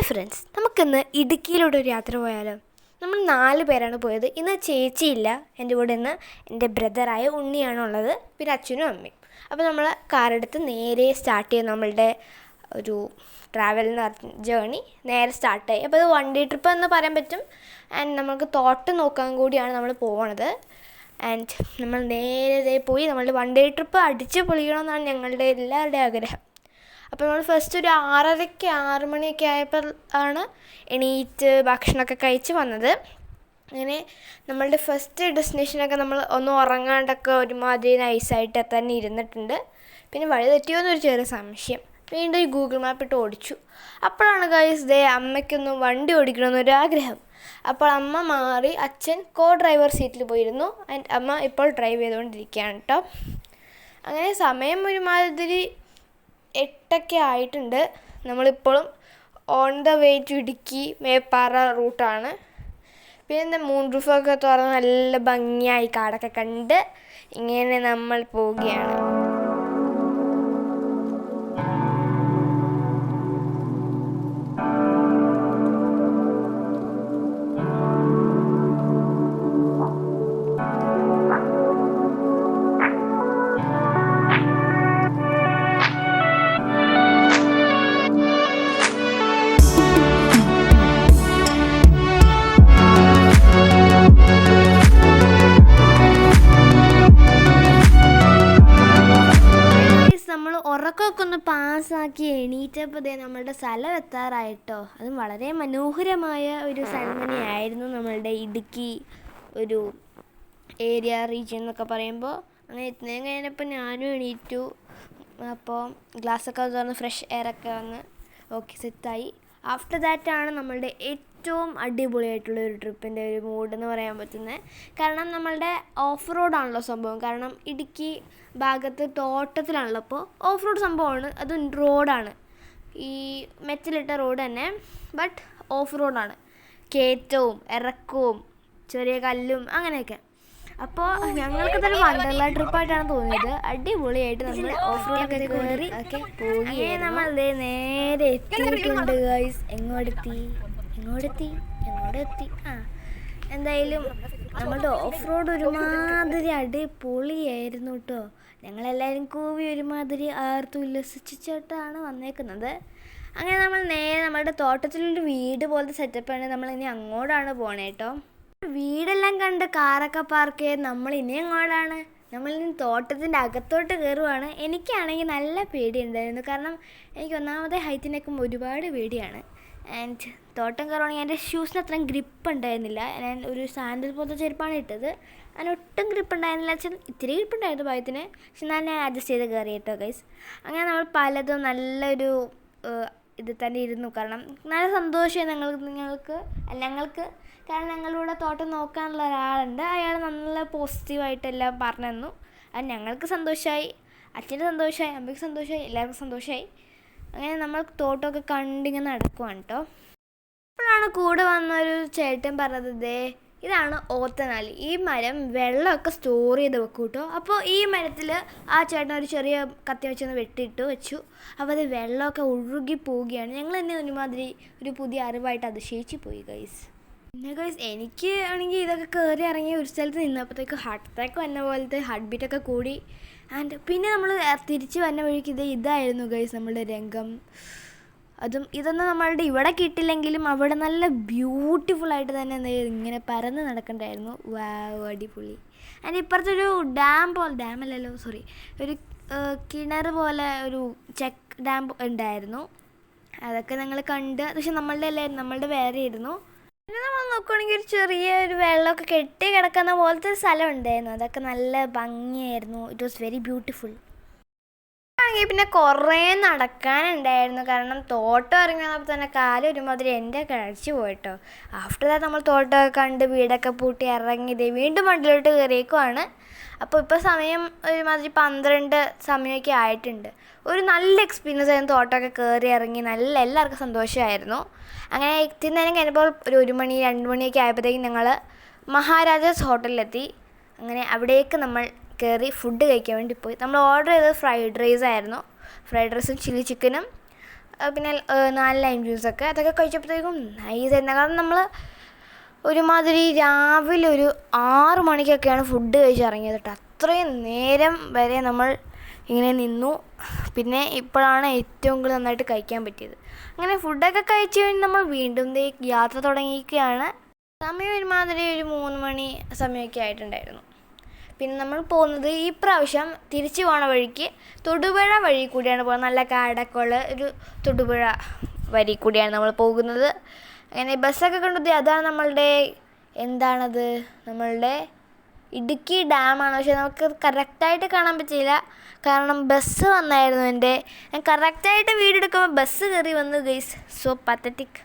Hi friends, നമുക്കിന്ന് ഇടുക്കിയിലൂടെ ഒരു യാത്ര പോയാലോ? നമ്മൾ 4 പേരാണ് പോയത്. ഇന്ന് ചേച്ചിയില്ല, എൻ്റെ കൂടെ ഇന്ന് എൻ്റെ ബ്രദറായ ഉണ്ണിയാണുള്ളത്, പിന്നെ അച്ഛനും അമ്മയും. അപ്പോൾ നമ്മൾ കാറെടുത്ത് നേരെ സ്റ്റാർട്ട് ചെയ്യും. നമ്മളുടെ ഒരു ട്രാവൽ എന്ന് പറഞ്ഞ ജേണി നേരെ സ്റ്റാർട്ടായി. അപ്പോൾ അത് 1 ഡേ ട്രിപ്പ് എന്ന് പറയാൻ പറ്റും. ആൻഡ് നമുക്ക് തോട്ടം നോക്കാൻ കൂടിയാണ് നമ്മൾ പോകണത്. ആൻഡ് നമ്മൾ നേരെ പോയി നമ്മളുടെ 1 ഡേ ട്രിപ്പ് അടിച്ച് പൊളിക്കണമെന്നാണ് ഞങ്ങളുടെ എല്ലാവരുടെയും ആഗ്രഹം. അപ്പോൾ നമ്മൾ ഫസ്റ്റ് ഒരു 6 മണിയൊക്കെ ആയപ്പോൾ ആണ് എണീറ്റ് ഭക്ഷണമൊക്കെ കഴിച്ച് വന്നത്. അങ്ങനെ നമ്മളുടെ ഫസ്റ്റ് ഡെസ്റ്റിനേഷനൊക്കെ നമ്മൾ ഒന്നും ഉറങ്ങാണ്ടൊക്കെ ഒരുമാതിരി നൈസായിട്ട് തന്നെ ഇരുന്നിട്ടുണ്ട്. പിന്നെ വഴി തെറ്റിയോ എന്നൊരു ചെറിയ സംശയം. വീണ്ടും ഈ ഗൂഗിൾ മാപ്പ് ഇട്ട് ഓടിച്ചു. അപ്പോഴാണ് ഗൈസ് അമ്മയ്ക്കൊന്ന് വണ്ടി ഓടിക്കണമെന്നൊരാഗ്രഹം. അപ്പോൾ അമ്മ മാറി അച്ഛൻ ഡ്രൈവർ സീറ്റിൽ പോയിരുന്നു. ആൻഡ് അമ്മ ഇപ്പോൾ ഡ്രൈവ് ചെയ്തുകൊണ്ടിരിക്കുകയാണ് കേട്ടോ. അങ്ങനെ സമയം ഒരുമാതിരി 8 ആയിട്ടുണ്ട്. നമ്മളിപ്പോഴും on the way to Idukki Meppara റൂട്ടാണ്. പിന്നെ മൂൺ റൂഫൊക്കെ തുറന്ന് നല്ല ഭംഗിയായി കാടൊക്കെ കണ്ട് ഇങ്ങനെ നമ്മൾ പോവുകയാണ്. നമ്മൾ ഉറക്കമൊക്കെ ഒന്ന് പാസ്സാക്കി എണീറ്റപ്പോൾ നമ്മളുടെ സ്ഥലം എത്താറായിട്ടോ. അതും വളരെ മനോഹരമായ ഒരു സ്ഥലം തന്നെയായിരുന്നു നമ്മളുടെ ഇടുക്കി ഒരു ഏരിയ റീജിയൻ എന്നൊക്കെ പറയുമ്പോൾ. അങ്ങനെ എത്തുന്നതിന് കഴിഞ്ഞപ്പോൾ ഞാനും എണീറ്റു. അപ്പോൾ ഗ്ലാസ്സൊക്കെ തുറന്ന് ഫ്രഷ് എയറൊക്കെ വന്ന് ഓക്കെ സെറ്റായി. ആഫ്റ്റർ ദാറ്റാണ് നമ്മളുടെ ഏറ്റവും അടിപൊളിയായിട്ടുള്ള ഒരു ട്രിപ്പിൻ്റെ ഒരു മൂഡെന്ന് പറയാൻ പറ്റുന്നത്. കാരണം നമ്മളുടെ ഓഫ് റോഡാണല്ലോ സംഭവം. കാരണം ഇടുക്കി ഭാഗത്ത് തോട്ടത്തിലാണല്ലോ. അപ്പോൾ ഓഫ് റോഡ് സംഭവമാണ്. അത് റോഡാണ്, ഈ മെറ്റലിട്ട റോഡ് തന്നെ, ബട്ട് ഓഫ് റോഡാണ്. കയറ്റവും ഇറക്കവും ചെറിയ കല്ലും അങ്ങനെയൊക്കെ. അപ്പോൾ ഞങ്ങൾക്ക് തന്നെ വണ്ടർലാ ട്രിപ്പായിട്ടാണ് തോന്നിയത്. അടിപൊളിയായിട്ട് നമ്മൾ ഓഫ് റോഡൊക്കെ കയറി ഒക്കെ പോവുകയാണ്. നമ്മൾ നേരെ എത്തിയിട്ടുണ്ട് ഗൈസ്. എങ്ങോട്ടെത്തി എന്തായാലും നമ്മളുടെ ഓഫ് റോഡ് ഒരുമാതിരി അടിപൊളിയായിരുന്നു കേട്ടോ. ഞങ്ങളെല്ലാവരും കൂവി ഒരുമാതിരി ഉല്ലസിച്ചിട്ടാണ് വന്നേക്കുന്നത്. അങ്ങനെ നമ്മൾ നേരെ നമ്മളുടെ തോട്ടത്തിലൊരു വീട് പോലത്തെ സെറ്റപ്പാണ്. നമ്മൾ ഇനി അങ്ങോട്ടാണ് പോണേ കേട്ടോ. വീടെല്ലാം കണ്ട് കാറൊക്കെ പാർക്ക് ചെയ്ത് നമ്മൾ ഇനി എങ്ങോട്ടാണ്? നമ്മളിനി തോട്ടത്തിൻ്റെ അകത്തോട്ട് കയറുവാണ്. എനിക്കാണെങ്കിൽ നല്ല പേടിയുണ്ടായിരുന്നു. കാരണം എനിക്ക് ഒന്നാമത്തെ ഹൈറ്റിനൊക്കെ ഒരുപാട് പേടിയാണ്. ആൻഡ് തോട്ടം കയറുവാണെങ്കിൽ എൻ്റെ ഷൂസിന് അത്രയും ഗ്രിപ്പ് ഉണ്ടായിരുന്നില്ല. ഞാൻ ഒരു സാൻഡൽ പോലത്തെ ചെരുപ്പാണ് ഇട്ടത്. അതിനൊട്ടും ഗ്രിപ്പ് ഉണ്ടായിരുന്നില്ല. ഇത്തിരി ഗ്രിപ്പ് ഉണ്ടായിരുന്നു ഭാഗ്യത്തിന്. പക്ഷെ ഞാൻ അഡ്ജസ്റ്റ് ചെയ്ത് കയറി കേട്ടോ ഗൈസ്. അങ്ങനെ നമ്മൾ പലതും നല്ലൊരു ഇത് തന്നെ ഇരുന്നു. കാരണം നല്ല സന്തോഷമായി ഞങ്ങൾക്ക് കാരണം ഞങ്ങളിവിടെ തോട്ടം നോക്കാനുള്ള ഒരാളുണ്ട്. അയാൾ നല്ല പോസിറ്റീവായിട്ടെല്ലാം പറഞ്ഞു തന്നു. അത് ഞങ്ങൾക്ക് സന്തോഷമായി, അച്ഛന് സന്തോഷമായി, അമ്മയ്ക്ക് സന്തോഷമായി, എല്ലാവർക്കും സന്തോഷമായി. അങ്ങനെ നമ്മൾ തോട്ടമൊക്കെ കണ്ടിങ്ങനെ നടക്കുവാണ് കേട്ടോ. അപ്പോഴാണ് കൂടെ വന്നൊരു ചേട്ടൻ പറഞ്ഞത്, ഇതാണ് ഓത്തനാലി. ഈ മരം വെള്ളമൊക്കെ സ്റ്റോർ ചെയ്ത് വെക്കും കേട്ടോ. അപ്പോൾ ഈ മരത്തിൽ ആ ചേട്ടൻ ഒരു ചെറിയ കത്തി വെച്ചൊന്ന് വെച്ചു. അപ്പോൾ അത് വെള്ളമൊക്കെ ഒഴുകി പോവുകയാണ്. ഞങ്ങൾ തന്നെ ഒരുമാതിരി ഒരു പുതിയ അറിവായിട്ട് അതിശയിച്ച് പോയി ഗൈസ്. പിന്നെ ഗൈസ് എനിക്ക് ആണെങ്കിൽ ഇതൊക്കെ കയറി ഇറങ്ങി ഒരു സ്ഥലത്ത് നിന്നപ്പോഴത്തേക്ക് ഹാർട്ട് അറ്റാക്ക് വന്ന പോലത്തെ ഹാർട്ട് ബീറ്റൊക്കെ കൂടി. ആൻഡ് പിന്നെ നമ്മൾ തിരിച്ച് വന്ന വഴിക്ക് ഇതായിരുന്നു ഗൈസ് നമ്മളുടെ രംഗം. ഇതൊന്നും നമ്മളുടെ ഇവിടെ കിട്ടില്ലെങ്കിലും അവിടെ നല്ല ബ്യൂട്ടിഫുള്ളായിട്ട് തന്നെ ഇങ്ങനെ പരന്ന് നടക്കണ്ടായിരുന്നു. വാവ്, അടിപൊളി. ആൻഡ് ഇപ്പുറത്തൊരു ഒരു കിണർ പോലെ ഒരു ചെക്ക് ഡാം ഉണ്ടായിരുന്നു. അതൊക്കെ ഞങ്ങൾ കണ്ട്. പക്ഷെ നമ്മളുടെ അല്ലായിരുന്നു, നമ്മളുടെ വേറെ ആയിരുന്നു. പിന്നെ നമ്മൾ നോക്കുകയാണെങ്കിൽ ഒരു ചെറിയൊരു വെള്ളമൊക്കെ കെട്ടി കിടക്കുന്ന പോലത്തെ ഒരു സ്ഥലം ഉണ്ടായിരുന്നു. അതൊക്കെ നല്ല ഭംഗിയായിരുന്നു. It was very beautiful. ആണെങ്കിൽ പിന്നെ കുറേ നടക്കാനുണ്ടായിരുന്നു. കാരണം തോട്ടം ഇറങ്ങിയപ്പോൾ തന്നെ കാലം ഒരുമാതിരി എൻ്റെ കഴിച്ചു പോയിട്ടോ. ആഫ്റ്റർ ദാറ്റ് നമ്മൾ തോട്ടമൊക്കെ കണ്ട് വീടൊക്കെ പൂട്ടി ഇറങ്ങി വീണ്ടും വണ്ടിയിലോട്ട് കയറിയേക്കുവാണ്. അപ്പോൾ ഇപ്പോൾ സമയം ഒരുമാതിരി 12 സമയമൊക്കെ ആയിട്ടുണ്ട്. ഒരു നല്ല എക്സ്പീരിയൻസ് ആയിരുന്നു. തോട്ടമൊക്കെ കയറി ഇറങ്ങി എല്ലാവർക്കും സന്തോഷമായിരുന്നു. അങ്ങനെ എത്തുന്നതിനും കഴിഞ്ഞപ്പോൾ ഒരു 1 മണി 2 മണിയൊക്കെ ആയപ്പോഴത്തേക്കും ഞങ്ങൾ മഹാരാജാസ് ഹോട്ടലിലെത്തി. അങ്ങനെ അവിടേക്ക് നമ്മൾ കയറി ഫുഡ് കഴിക്കാൻ വേണ്ടി പോയി. നമ്മൾ ഓർഡർ ചെയ്തത് ഫ്രൈഡ് റൈസ് ആയിരുന്നു. ഫ്രൈഡ് റൈസും ചില്ലി ചിക്കനും പിന്നെ 4 ലൈം ജ്യൂസൊക്കെ അതൊക്കെ കഴിച്ചപ്പോഴത്തേക്കും നൈസായിരുന്നു. കാരണം നമ്മൾ ഒരുമാതിരി രാവിലെ ഒരു 6 മണിക്കൊക്കെയാണ് ഫുഡ് കഴിച്ചിറങ്ങിയത് കേട്ടോ. അത്രയും നേരം വരെ നമ്മൾ ഇങ്ങനെ നിന്നു. പിന്നെ ഇപ്പോഴാണ് ഏറ്റവും കൂടുതൽ നന്നായിട്ട് കഴിക്കാൻ പറ്റിയത്. അങ്ങനെ ഫുഡൊക്കെ കഴിച്ച് കഴിഞ്ഞ് നമ്മൾ വീണ്ടും യാത്ര തുടങ്ങിയിരിക്കുകയാണ്. സമയം ഒരുമാതിരി ഒരു 3 മണി സമയമൊക്കെ ആയിട്ടുണ്ടായിരുന്നു. പിന്നെ നമ്മൾ പോകുന്നത് ഈ പ്രാവശ്യം തിരിച്ചു പോണ വഴിക്ക് തൊടുപുഴ വഴി കൂടിയാണ് പോകുന്നത്. നല്ല കാടൊക്കെ ഉള്ള ഒരു തൊടുപുഴ വഴി കൂടിയാണ് നമ്മൾ പോകുന്നത്. അങ്ങനെ ബസ്സൊക്കെ കണ്ടത് അതാണ് നമ്മളുടെ ഇടുക്കി ഡാമാണ്. പക്ഷെ നമുക്ക് കറക്റ്റായിട്ട് കാണാൻ പറ്റിയില്ല, കാരണം ബസ് വന്നായിരുന്നു. ഞാൻ കറക്റ്റായിട്ട് വീഡിയോ എടുക്കുമ്പോൾ ബസ് കയറി വന്നു ഗൈസ്. So pathetic.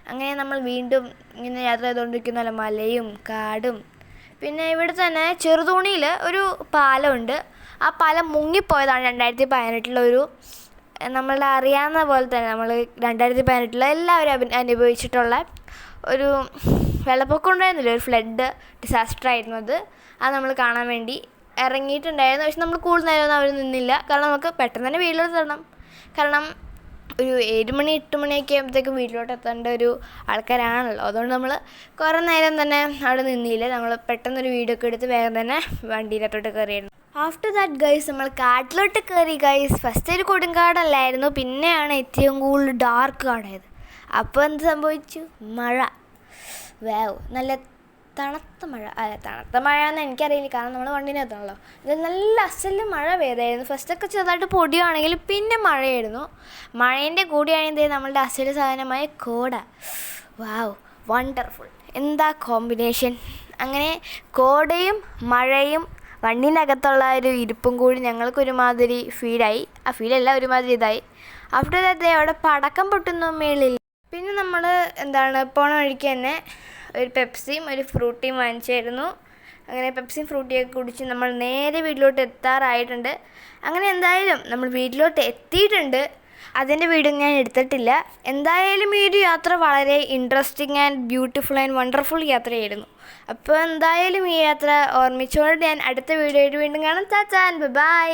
അങ്ങനെ നമ്മൾ വീണ്ടും ഇങ്ങനെ യാത്ര ചെയ്തുകൊണ്ടിരിക്കുന്ന മലയും കാടും. പിന്നെ ഇവിടെ തന്നെ ചെറുതോണിയിൽ ഒരു പാലമുണ്ട്. ആ പാലം മുങ്ങിപ്പോയതാണ് 2018 നമ്മളുടെ അറിയാവുന്ന പോലെ തന്നെ നമ്മൾ 2018 എല്ലാവരും അനുഭവിച്ചിട്ടുള്ള ഒരു വെള്ളപ്പൊക്കം ഉണ്ടായിരുന്നില്ല, ഒരു ഫ്ലഡ് ഡിസാസ്റ്റർ ആയിരുന്നു അത് നമ്മൾ കാണാൻ വേണ്ടി ഇറങ്ങിയിട്ടുണ്ടായിരുന്നു. പക്ഷെ നമ്മൾ കൂടുതൽ നേരമൊന്നും അവർ നിന്നില്ല, കാരണം നമുക്ക് പെട്ടെന്ന് തന്നെ വീട്ടിലോട്ട് തരണം. കാരണം ഒരു 7 മണി 8 മണിയൊക്കെ ആകുമ്പോഴത്തേക്കും വീട്ടിലോട്ട് എത്തേണ്ട ഒരു ആൾക്കാരാണല്ലോ. അതുകൊണ്ട് നമ്മൾ കുറേ നേരം തന്നെ അവിടെ നിന്നില്ല. നമ്മൾ പെട്ടെന്നൊരു വീഡിയോ ഒക്കെ എടുത്ത് വേഗം തന്നെ വണ്ടിയിലോട്ട് കയറിയായിരുന്നു. ആഫ്റ്റർ ദാറ്റ് ഗൈസ് നമ്മൾ കാട്ടിലോട്ട് കയറി ഗൈസ്. ഫസ്റ്റ് ഒരു കൊടുങ്കാടല്ലായിരുന്നു, പിന്നെയാണ് ഏറ്റവും കൂടുതൽ ഡാർക്ക് കാടായത്. അപ്പോൾ എന്ത് സംഭവിച്ചു? മഴ. വാവ്, നല്ല തണുത്ത മഴ എന്ന് എനിക്കറിയില്ല, കാരണം നമ്മൾ വണ്ടിനകത്താണല്ലോ. ഇത് നല്ല അസല് മഴ പെയ്തായിരുന്നു. ഫസ്റ്റൊക്കെ ചെറുതായിട്ട് പൊടിയാണെങ്കിൽ പിന്നെ മഴയായിരുന്നു. മഴേൻ്റെ കൂടിയാണെങ്കിൽ നമ്മളുടെ അസല് സാധനമായ കോട. വാവ്, വണ്ടർഫുൾ. എന്താ കോമ്പിനേഷൻ. അങ്ങനെ കോടയും മഴയും വണ്ടീൻ്റെ ഒരു ഇരിപ്പും കൂടി ഞങ്ങൾക്കൊരുമാതിരി ഫീലായി. ആ ഫീലല്ല, ഒരുമാതിരി ഇതായി. ആഫ്റ്റർ ദാറ്റ് അവിടെ പടക്കം പൊട്ടുന്ന മേളിൽ. പിന്നെ നമ്മൾ പോണ വഴിക്ക് തന്നെ ഒരു പെപ്സിയും ഒരു ഫ്രൂട്ടിയും വാങ്ങിച്ചായിരുന്നു. അങ്ങനെ പെപ്സിയും ഫ്രൂട്ടിയൊക്കെ കുടിച്ച് നമ്മൾ നേരെ വീട്ടിലോട്ട് എത്താറായിട്ടുണ്ട്. അങ്ങനെ എന്തായാലും നമ്മൾ വീട്ടിലോട്ട് എത്തിയിട്ടുണ്ട്. അതിൻ്റെ വീഡിയോ ഞാൻ എടുത്തിട്ടില്ല. എന്തായാലും ഈ ഒരു യാത്ര വളരെ interesting and beautiful and wonderful യാത്രയായിരുന്നു. അപ്പോൾ എന്തായാലും ഈ യാത്ര ഓർമ്മിച്ചുകൊണ്ട് ഞാൻ അടുത്ത വീഡിയോയിൽ വീണ്ടും കാണാം. ചാച്ചാ, ബൈ.